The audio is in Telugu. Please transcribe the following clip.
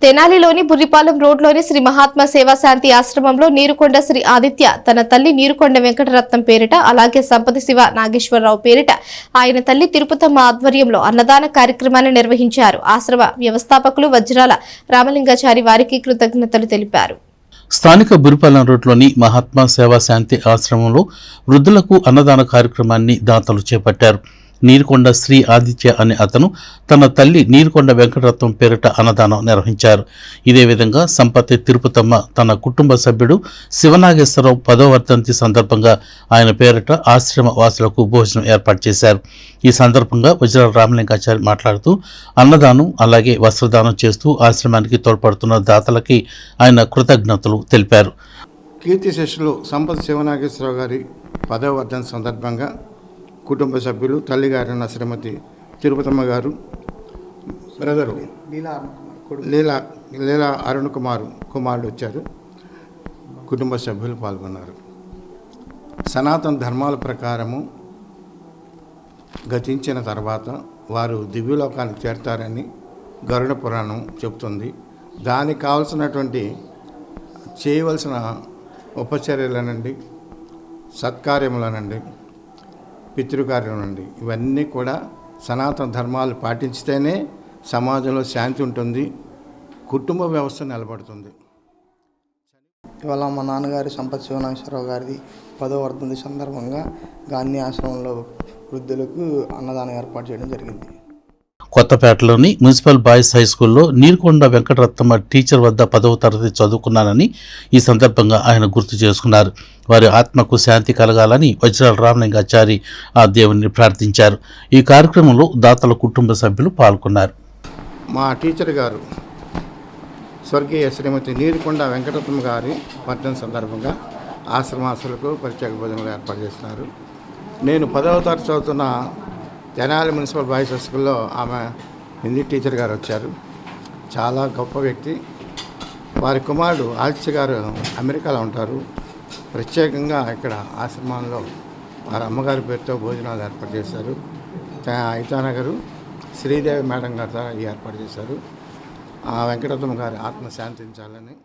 తెనాలిలోని బుర్రిపాలెం రోడ్లోని శ్రీ మహాత్మా సేవాశాంతి ఆశ్రమంలో నీరుకొండ శ్రీ ఆదిత్య తన తల్లి నీరుకొండ వెంకటరత్నం పేరిట, అలాగే సంపతి శివ నాగేశ్వరరావు పేరిట ఆయన తల్లి తిరుపతమ్మ ఆధ్వర్యంలో అన్నదాన కార్యక్రమాన్ని నిర్వహించారు. ఆశ్రమ వ్యవస్థాపకులు వజ్రాల రామలింగాచారి వారికి కృతజ్ఞతలు తెలిపారు. స్థానిక బురిపాలెం రోడ్లోని మహాత్మా సేవాశాంతి ఆశ్రమంలో వృద్ధులకు అన్నదాన కార్యక్రమాన్ని దాతలు చేపట్టారు. నీరుకొండ శ్రీ ఆదిత్య అనే అతను తన తల్లి నీరుకొండ వెంకటరత్నం పేరిట అన్నదానం నిర్వహించారు. ఇదే విధంగా సంపతి తిరుపతమ్మ తన కుటుంబ సభ్యుడు శివనాగేశ్వరరావు 10వ వర్ధంతి సందర్భంగా ఆయన పేరిట ఆశ్రమ వాసులకు భోజనం ఏర్పాటు చేశారు. ఈ సందర్భంగా వజ్రాల రామలింగాచారి మాట్లాడుతూ అన్నదానం అలాగే వస్త్రదానం చేస్తూ ఆశ్రమానికి తోడ్పడుతున్న దాతలకి ఆయన కృతజ్ఞతలు తెలిపారు. కీర్తి శిష్యులు సంపతి శివనాగేశ్వరరావు గారి 10వ వర్ధంతి సందర్భంగా కుటుంబ సభ్యులు తల్లిగారైన శ్రీమతి తిరుపతమ్మ గారు, బ్రదరు లీలా అరుణ్ కుమారుడు వచ్చారు. కుటుంబ సభ్యులు పాల్గొన్నారు. సనాతన ధర్మాల ప్రకారము గతించిన తర్వాత వారు దివ్యలోకానికి చేరతారని గరుడ పురాణం చెబుతుంది. దానికి కావలసినటువంటి చేయవలసిన ఉపచర్యలనండి, సత్కార్యములనండి, పితృకార్యం నుండి ఇవన్నీ కూడా సనాతన ధర్మాలు పాటించితేనే సమాజంలో శాంతి ఉంటుంది, కుటుంబ వ్యవస్థ నిలబడుతుంది. ఇవాళ మా నాన్నగారి సంపత్ శివనాగేశ్వరరావు గారిది 10వ వర్ధంతి సందర్భంగా గాంధీ ఆశ్రమంలో వృద్ధులకు అన్నదానం ఏర్పాటు చేయడం జరిగింది. కొత్తపేటలోని మున్సిపల్ బాయ్స్ హై స్కూల్లో నీరుకొండ వెంకటరత్నమ్మ టీచర్ వద్ద 10వ తరగతి చదువుకున్నానని ఈ సందర్భంగా ఆయన గుర్తు చేసుకున్నారు. వారి ఆత్మకు శాంతి కలగాలని వజ్రాల రామలింగాచారి ఆ దేవుణ్ణి ప్రార్థించారు. ఈ కార్యక్రమంలో దాతల కుటుంబ సభ్యులు పాల్గొన్నారు. మా టీచర్ గారు స్వర్గీయ శ్రీమతి నీరుకొండ వెంకటరత్నమ్మ గారి వర్ధంతి సందర్భంగా ఆశ్రమాసులకు ప్రత్యేక భోజనాలు ఏర్పాటు చేస్తున్నారు. నేను 10వ తరగతి చదువుతున్న తెనాలి మున్సిపల్ బాయ్స్ స్కూల్లో ఆమె హిందీ టీచర్ గారు వచ్చారు. చాలా గొప్ప వ్యక్తి. వారి కుమారుడు ఆదిత్య గారు అమెరికాలో ఉంటారు. ప్రత్యేకంగా ఇక్కడ ఆశ్రమంలో వారి అమ్మగారి పేరుతో భోజనాలు ఏర్పాటు చేశారు. ఐతానగరు శ్రీదేవి మేడం గారి ద్వారా ఏర్పాటు చేశారు. ఆ వెంకటరత్నమ్మ గారి ఆత్మ శాంతించాలని